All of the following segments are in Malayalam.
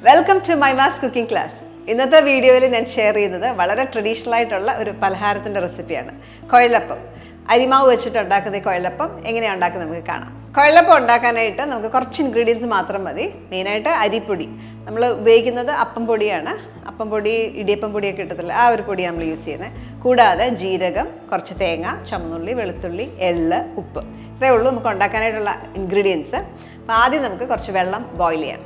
Welcome to Mahimas cooking class. In this video, I will share a traditional recipe. Kuzhalappam. Arimavu vechittu Kuzhalappam engane undakkunu namukku kaanam. Kuzhalappam undakkanayitte namukku korchu ingredients maathram madi. Main aayittu aripodi. നമ്മൾ ഉപയോഗിക്കുന്നത് അപ്പം പൊടിയാണ്. അപ്പം പൊടി ഇടിയപ്പം പൊടിയൊക്കെ കിട്ടത്തില്ല. ആ ഒരു പൊടി നമ്മൾ യൂസ് ചെയ്യുന്നത്. കൂടാതെ ജീരകം, കുറച്ച് തേങ്ങ, ചുവന്നുള്ളി, വെളുത്തുള്ളി, എള്ള്, ഉപ്പ്. ഇത്രയേ ഉള്ളൂ നമുക്ക് ഉണ്ടാക്കാനായിട്ടുള്ള ഇൻഗ്രീഡിയൻസ്. അപ്പോൾ ആദ്യം നമുക്ക് കുറച്ച് വെള്ളം ബോയിൽ ചെയ്യാം.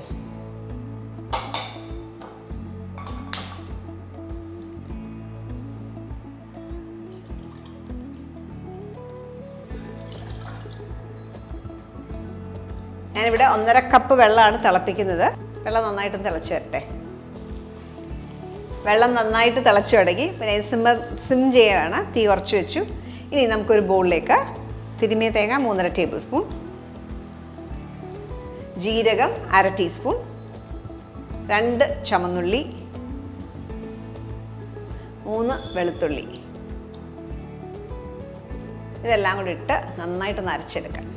ഞാനിവിടെ 1.5 കപ്പ് വെള്ളമാണ് തിളപ്പിക്കുന്നത്. വെള്ളം നന്നായിട്ട് തിളച്ച് വരട്ടെ. വെള്ളം നന്നായിട്ട് തിളച്ച് തുടങ്ങി. പിന്നെ സിം ചെയ്യാനാണ്. തീ കുറച്ച് വെച്ചു. ഇനി നമുക്കൊരു ബൗളിലേക്ക് തിരുമിയ തേങ്ങ 3.5 ടേബിൾ സ്പൂൺ, ജീരകം 1/2 ടീസ്പൂൺ, 2 ചുവന്നുള്ളി, 3 വെളുത്തുള്ളി, ഇതെല്ലാം കൂടി ഇട്ട് നന്നായിട്ട് അരച്ചെടുക്കാം.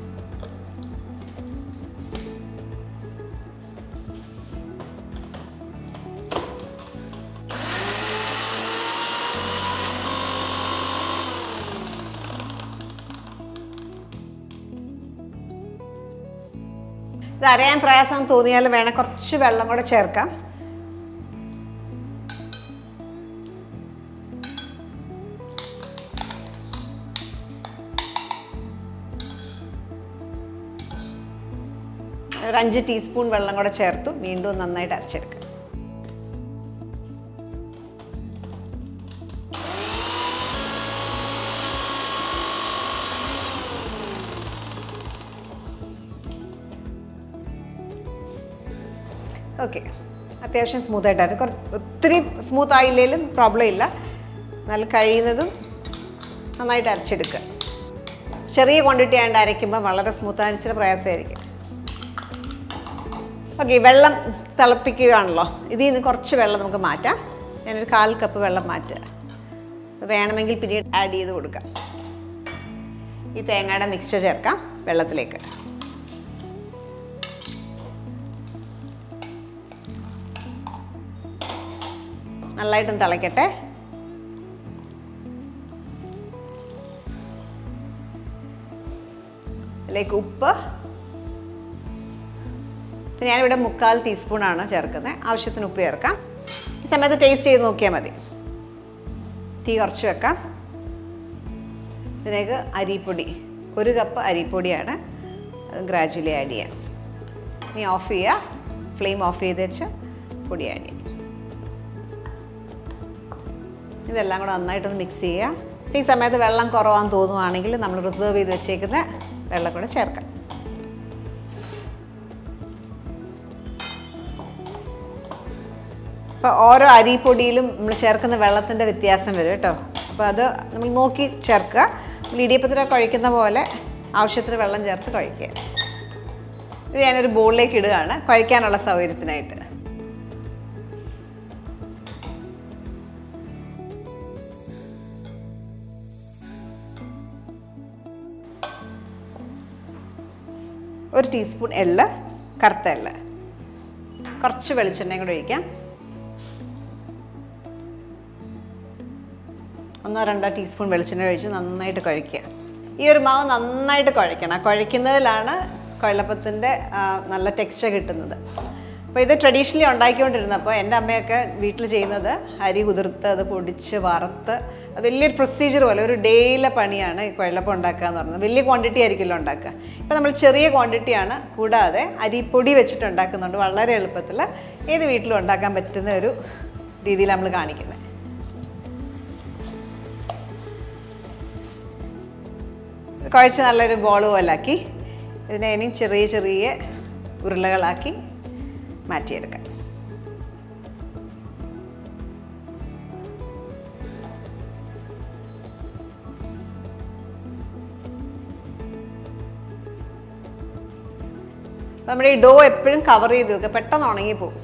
ഇത് അരയാൻ പ്രയാസം തോന്നിയാൽ വേണം കുറച്ച് വെള്ളം കൂടെ ചേർക്കാം. ഒരു 5 ടീസ്പൂൺ വെള്ളം കൂടെ ചേർത്തു വീണ്ടും നന്നായിട്ട് അരച്ചെടുക്കാം. ഓക്കെ, അത്യാവശ്യം സ്മൂത്തായിട്ടായിരുന്നു. ഒത്തിരി സ്മൂത്ത് ആയില്ലെങ്കിലും പ്രോബ്ലം ഇല്ല. നല്ല കഴിയുന്നതും നന്നായിട്ട് അരച്ചെടുക്കുക. ചെറിയ ക്വാണ്ടിറ്റി ആയതുകൊണ്ട് അരയ്ക്കുമ്പോൾ വളരെ സ്മൂത്ത് അരച്ചിട്ട് പ്രയാസമായിരിക്കും. ഓക്കെ, വെള്ളം തിളപ്പിക്കുകയാണല്ലോ. ഇതിൽ നിന്ന് കുറച്ച് വെള്ളം നമുക്ക് മാറ്റാം. ഞാനൊരു 1/4 കപ്പ് വെള്ളം മാറ്റുക. അത് വേണമെങ്കിൽ പിന്നീട് ആഡ് ചെയ്ത് കൊടുക്കാം. ഈ തേങ്ങയുടെ മിക്സ്ചർ ചേർക്കാം വെള്ളത്തിലേക്ക്. നല്ലതായിട്ടും തിളയ്ക്കട്ടെ. അതിലേക്ക് ഉപ്പ് ഞാനിവിടെ 3/4 ടീസ്പൂണാണ് ചേർക്കുന്നത്. ആവശ്യത്തിന് ഉപ്പ് ചേർക്കാം. ഈ സമയത്ത് ടേസ്റ്റ് ചെയ്ത് നോക്കിയാൽ മതി. തീ കുറച്ച് വെക്കാം. ഇതിലേക്ക് അരിപ്പൊടി 1 കപ്പ് അരിപ്പൊടിയാണ്. അത് ഗ്രാജുവലി ആഡ് ചെയ്യാം. ഇനി ഓഫ് ചെയ്യുക. ഫ്ലെയിം ഓഫ് ചെയ്ത് വെച്ച് പൊടി ആഡ് ചെയ്യാം. ഇതെല്ലാം കൂടെ നന്നായിട്ടൊന്ന് മിക്സ് ചെയ്യുക. ഈ സമയത്ത് വെള്ളം കുറവാന്ന് തോന്നുവാണെങ്കിൽ നമ്മൾ റിസർവ് ചെയ്ത് വെച്ചേക്കുന്ന വെള്ളം കൂടെ ചേർക്കാം. അപ്പോൾ ഓരോ അരിപ്പൊടിയിലും നമ്മൾ ചേർക്കുന്ന വെള്ളത്തിൻ്റെ വ്യത്യാസം വരും കേട്ടോ. അപ്പോൾ അത് നമ്മൾ നോക്കി ചേർക്കുക. നമ്മൾ ഇടിയപ്പത്തിനൊക്കെ കഴിക്കുന്ന പോലെ ആവശ്യത്തിന് വെള്ളം ചേർത്ത് കഴിക്കുക. ഇത് ഞാനൊരു ബൗളിലേക്ക് ഇടുകയാണ് കഴിക്കാനുള്ള സൗകര്യത്തിനായിട്ട്. ഒരു ടീസ്പൂൺ എള്ള്, കറുത്ത എള്ള്, കുറച്ച് വെളിച്ചെണ്ണയും കൂടെ ഒഴിക്കാം. 1-2 ടീസ്പൂൺ വെളിച്ചെണ്ണ ഒഴിച്ച് നന്നായിട്ട് കുഴയ്ക്കുക. ഈ ഒരു മാവ് നന്നായിട്ട് കുഴയ്ക്കണം. കുഴയ്ക്കുന്നതിലാണ് കുഴലപ്പത്തിൻ്റെ നല്ല ടെക്സ്ചർ കിട്ടുന്നത്. അപ്പോൾ ഇത് ട്രഡീഷണലി ഉണ്ടാക്കിക്കൊണ്ടിരുന്നപ്പോൾ എൻ്റെ അമ്മയൊക്കെ വീട്ടിൽ ചെയ്യുന്നത് അരി കുതിർത്ത് അത് പൊടിച്ച് വറുത്ത് വലിയൊരു പ്രൊസീജിയർ പോലെ ഒരു ഡേയിലെ പണിയാണ് ഈ കുഴലപ്പം ഉണ്ടാക്കുക എന്ന് പറയുന്നത്. വലിയ ക്വാണ്ടിറ്റി ആയിരിക്കുമല്ലോ ഉണ്ടാക്കുക. ഇപ്പോൾ നമ്മൾ ചെറിയ ക്വാണ്ടിറ്റിയാണ്. കൂടാതെ അരിപ്പൊടി വെച്ചിട്ട് ഉണ്ടാക്കുന്നുണ്ട്. വളരെ എളുപ്പത്തിൽ ഏത് വീട്ടിലും ഉണ്ടാക്കാൻ പറ്റുന്ന ഒരു രീതിയിൽ നമ്മൾ കാണിക്കുന്നത്. കുഴച്ച് നല്ലൊരു ബോൾ പോലാക്കി ഇതിനെ ഇനി ചെറിയ ചെറിയ ഉരുളകളാക്കി മാറ്റിയെടുക്കാം. നമ്മുടെ ഈ ഡോ എപ്പോഴും കവർ ചെയ്ത് വെക്കുക. പെട്ടെന്ന് ഉണങ്ങിപ്പോവും.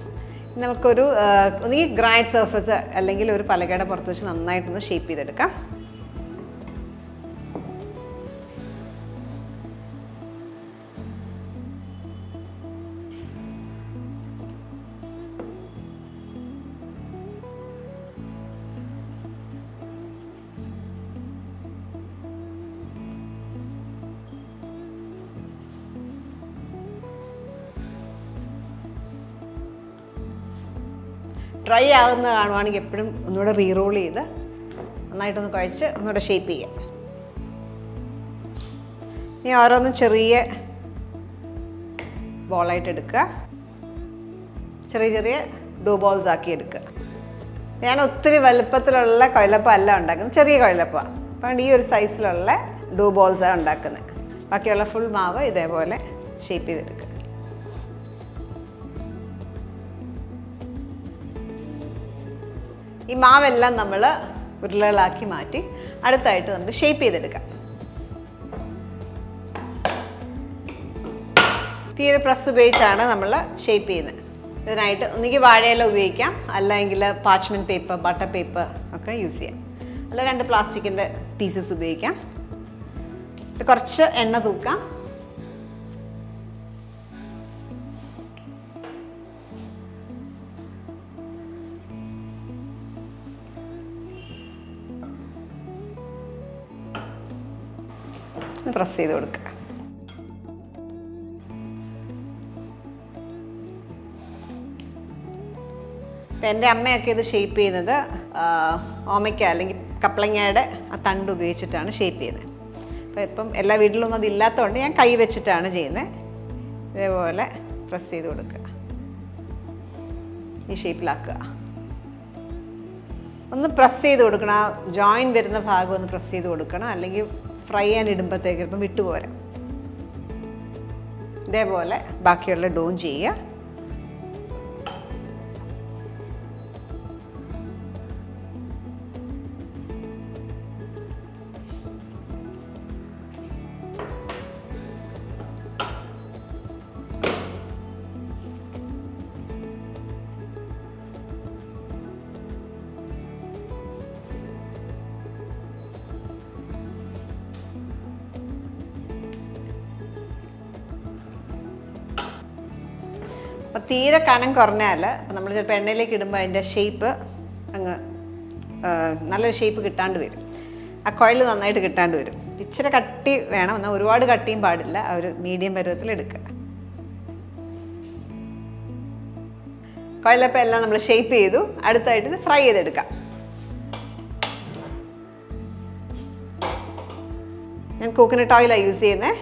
നമുക്കൊരു ഒന്നുകിൽ ഗ്രാൻഡ് സർഫസ് അല്ലെങ്കിൽ ഒരു പലകയുടെ പുറത്ത് വെച്ച് നന്നായിട്ടൊന്ന് ഷേപ്പ് ചെയ്തെടുക്കാം. ഡ്രൈ ആകുന്ന കാണുവാണെങ്കിൽ എപ്പോഴും ഒന്നുകൂടെ റീറോൾ ചെയ്ത് നന്നായിട്ടൊന്ന് കുഴച്ച് ഒന്നുകൂടെ ഷേപ്പ് ചെയ്യാം. ഇനി ഓരോന്നും ചെറിയ ബോളായിട്ട് എടുക്കുക, ചെറിയ ചെറിയ ഡോ ബോൾസ് ആക്കി എടുക്കുക. ഞാൻ ഒത്തിരി വലുപ്പത്തിലുള്ള കുഴലപ്പം അല്ല ഉണ്ടാക്കുന്നത്, ചെറിയ കുഴലപ്പമാണ്. അപ്പം ഈ ഒരു സൈസിലുള്ള ഡോ ബോൾസാണ് ഉണ്ടാക്കുന്നത്. ബാക്കിയുള്ള ഫുൾ മാവ് ഇതേപോലെ ഷേപ്പ് ചെയ്തെടുക്കുക. ഈ മാവെല്ലാം നമ്മൾ ഉരുളകളാക്കി മാറ്റി അടുത്തായിട്ട് നമുക്ക് ഷേപ്പ് ചെയ്തെടുക്കാം. തീരെ പ്രസ് ഉപയോഗിച്ചാണ് നമ്മൾ ഷേപ്പ് ചെയ്യുന്നത്. ഇതിനായിട്ട് ഒന്നുകിൽ വാഴയില ഉപയോഗിക്കാം, അല്ലെങ്കിൽ പാച്ച്മെൻറ്റ് പേപ്പർ, ബട്ടർ പേപ്പർ ഒക്കെ യൂസ് ചെയ്യാം. അല്ല 2 പ്ലാസ്റ്റിക്കിൻ്റെ പീസസ് ഉപയോഗിക്കാം. കുറച്ച് എണ്ണ തൂക്കാം. പ്രസ് ചെയ്ത് കൊടുക്കുക. എൻ്റെ അമ്മയൊക്കെ ഇത് ഷേപ്പ് ചെയ്യുന്നത് ഓമയ്ക്ക അല്ലെങ്കിൽ കപ്പളങ്ങയുടെ ആ തണ്ട് ഉപയോഗിച്ചിട്ടാണ് ഷേപ്പ് ചെയ്യുന്നത്. അപ്പോൾ ഇപ്പം എല്ലാ വീട്ടിലൊന്നും അതില്ലാത്തതുകൊണ്ട് ഞാൻ കൈ വെച്ചിട്ടാണ് ചെയ്യുന്നത്. ഇതേപോലെ പ്രസ് ചെയ്ത് കൊടുക്കുക, ഈ ഷേപ്പിലാക്കുക. ഒന്ന് പ്രസ് ചെയ്ത് കൊടുക്കണം, ആ ജോയിൻ വരുന്ന ഭാഗം ഒന്ന് പ്രസ് ചെയ്ത് കൊടുക്കണം, അല്ലെങ്കിൽ ഫ്രൈ ചെയ്യാൻ ഇടുമ്പോഴത്തേക്ക് ചിലപ്പം വിട്ടുപോരാ. ഇതേപോലെ ബാക്കിയുള്ള ഡോൺ ചെയ്യുക. അപ്പോൾ തീരെ കനം കുറഞ്ഞാൽ നമ്മൾ ചിലപ്പോൾ എണ്ണയിലേക്ക് ഇടുമ്പോൾ അതിൻ്റെ ഷേപ്പ് അങ്ങ് നല്ലൊരു ഷേപ്പ് കിട്ടാണ്ട് വരും. ആ കുഴൽ നന്നായിട്ട് കിട്ടാണ്ട് വരും. ഇച്ചിരി കട്ടി വേണം, എന്നാൽ ഒരുപാട് കട്ടിയും പാടില്ല. ആ ഒരു മീഡിയം പരുവത്തിൽ എടുക്കുക. കുഴലപ്പം എല്ലാം നമ്മൾ ഷേപ്പ് ചെയ്തു. അടുത്തായിട്ട് ഇത് ഫ്രൈ ചെയ്തെടുക്കാം. ഞാൻ കോക്കനട്ട് ഓയിലാണ് യൂസ് ചെയ്യുന്നത്.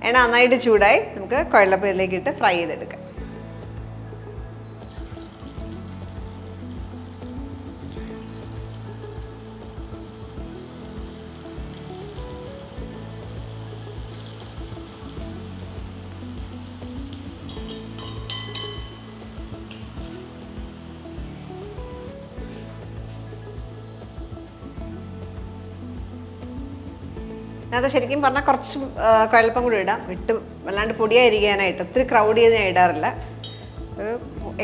എണ്ണ നന്നായിട്ട് ചൂടായി. നമുക്ക് കുഴലപ്പം ഇതിലേക്ക് ഇട്ട് ഫ്രൈ ചെയ്തെടുക്കാം. അത് ശരിക്കും പറഞ്ഞാൽ കുറച്ച് കുഴലപ്പം കൂടി ഇടാം, വല്ലാണ്ട് പൊടിയായിരിക്കാനായിട്ട്. ഒത്തിരി ക്രൗഡ് ചെയ്ത് ഞാൻ ഇടാറില്ല. ഒരു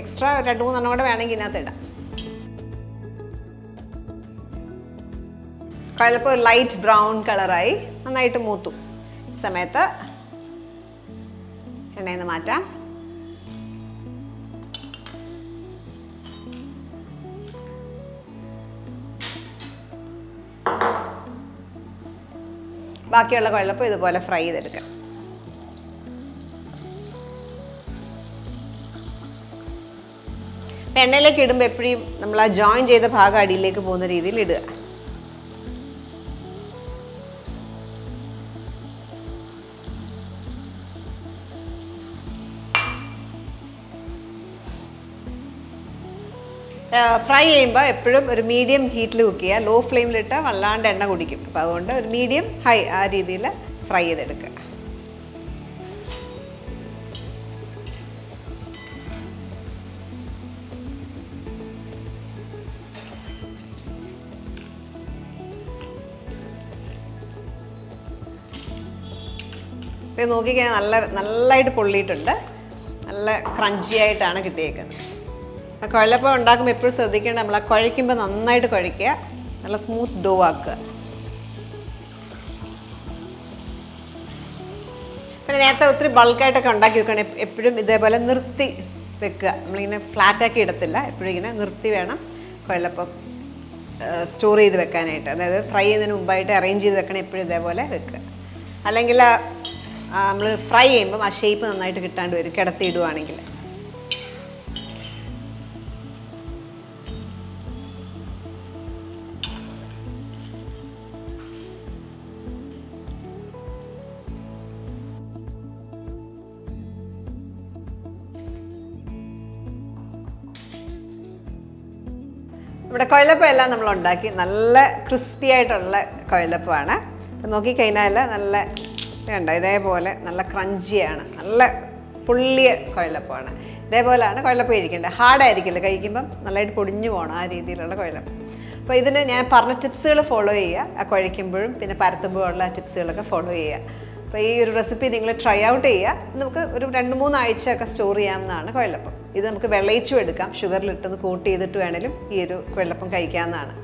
എക്സ്ട്രാ 2-3 എണ്ണം കൂടെ വേണമെങ്കിൽ ഇതിനകത്ത് ഇടാം. കുഴലപ്പം ഒരു ലൈറ്റ് ബ്രൗൺ കളറായി നന്നായിട്ട് മൂത്തു. ഈ സമയത്ത് എണ്ണയിൽ നിന്ന് മാറ്റാം. ബാക്കിയുള്ള കുഴലപ്പം ഇതുപോലെ ഫ്രൈ ചെയ്തെടുക്കാം. എണ്ണയിലേക്ക് ഇടുമ്പോൾ എപ്പോഴും നമ്മൾ ആ ജോയിൻ ചെയ്ത ഭാഗം അടിയിലേക്ക് പോകുന്ന രീതിയിൽ ഇടുക. ഫ്രൈ ചെയ്യുമ്പോൾ എപ്പോഴും ഒരു മീഡിയം ഹീറ്റിൽ കുക്ക് ചെയ്യുക. ലോ ഫ്ലെയിമിലിട്ട് വല്ലാണ്ട് എണ്ണ കുടിക്കും. അപ്പോൾ അതുകൊണ്ട് ഒരു മീഡിയം ഹൈ ആ രീതിയിൽ ഫ്രൈ ചെയ്തെടുക്കുക. ഇത് നോക്കിക്കഴിഞ്ഞാൽ നല്ലതായിട്ട് പൊള്ളിയിട്ടുണ്ട്. നല്ല ക്രഞ്ചി ആയിട്ടാണ് കിട്ടിയേക്കുന്നത്. ആ കുഴലപ്പം ഉണ്ടാക്കുമ്പോൾ എപ്പോഴും ശ്രദ്ധിക്കേണ്ടത് നമ്മൾ ആ കുഴയ്ക്കുമ്പോൾ നന്നായിട്ട് കുഴയ്ക്കുക, നല്ല സ്മൂത്ത് ഡോ ആക്കുക. പിന്നെ നേരത്തെ ഒത്തിരി ബൾക്കായിട്ടൊക്കെ ഉണ്ടാക്കി വെക്കണം. എപ്പോഴും ഇതേപോലെ നിർത്തി വെക്കുക. നമ്മളിങ്ങനെ ഫ്ലാറ്റാക്കി ഇടത്തില്ല, എപ്പോഴും ഇങ്ങനെ നിർത്തി വേണം കുഴലപ്പം സ്റ്റോർ ചെയ്ത് വെക്കാനായിട്ട്. അതായത് ഫ്രൈ ചെയ്യുന്നതിന് മുമ്പായിട്ട് അറേഞ്ച് ചെയ്ത് വെക്കണം. എപ്പോഴും ഇതേപോലെ വെക്കുക. അല്ലെങ്കിൽ നമ്മൾ ഫ്രൈ ചെയ്യുമ്പം ആ ഷേപ്പ് നന്നായിട്ട് കിട്ടാണ്ട് വരും കിടത്തിയിടുവാണെങ്കിൽ. നമ്മുടെ കുഴലപ്പം എല്ലാം നമ്മൾ ഉണ്ടാക്കി. നല്ല ക്രിസ്പി ആയിട്ടുള്ള കുഴലപ്പമാണ്. അപ്പം നോക്കിക്കഴിഞ്ഞാൽ നല്ല വേണ്ട ഇതേപോലെ നല്ല ക്രഞ്ചിയാണ്, നല്ല പുള്ളിയ കുഴലപ്പമാണ്. ഇതേപോലെയാണ് കുഴലപ്പം ഇരിക്കേണ്ടത്. ഹാർഡായിരിക്കില്ല, കഴിക്കുമ്പം നല്ലതായിട്ട് പൊടിഞ്ഞു പോകണം ആ രീതിയിലുള്ള കുഴലപ്പം. അപ്പോൾ ഇതിന് ഞാൻ പറഞ്ഞ ടിപ്സുകൾ ഫോളോ ചെയ്യുക. ആ കുഴയ്ക്കുമ്പോഴും പിന്നെ പരത്തുമ്പോഴും ഉള്ള ടിപ്സുകളൊക്കെ ഫോളോ ചെയ്യുക. അപ്പോൾ ഈ ഒരു റെസിപ്പി നിങ്ങൾ ട്രൈ ഔട്ട് ചെയ്യുക. നമുക്ക് ഒരു 2-3 ആഴ്ചയൊക്കെ സ്റ്റോർ ചെയ്യാവുന്നതാണ് കുഴലപ്പം. ഇത് നമുക്ക് വെള്ളയിച്ചും എടുക്കാം, ഷുഗറിലിട്ടൊന്ന് കൂട്ട് ചെയ്തിട്ട് വേണമെങ്കിലും ഈ ഒരു കുഴലപ്പം കഴിക്കാവുന്നതാണ്.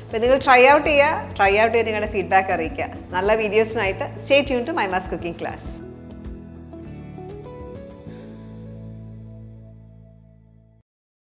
അപ്പോൾ നിങ്ങൾ ട്രൈ ഔട്ട് ചെയ്ത് നിങ്ങളുടെ ഫീഡ്ബാക്ക് അറിയിക്കുക. നല്ല വീഡിയോസിനായിട്ട് stay tune to Maimas cooking class.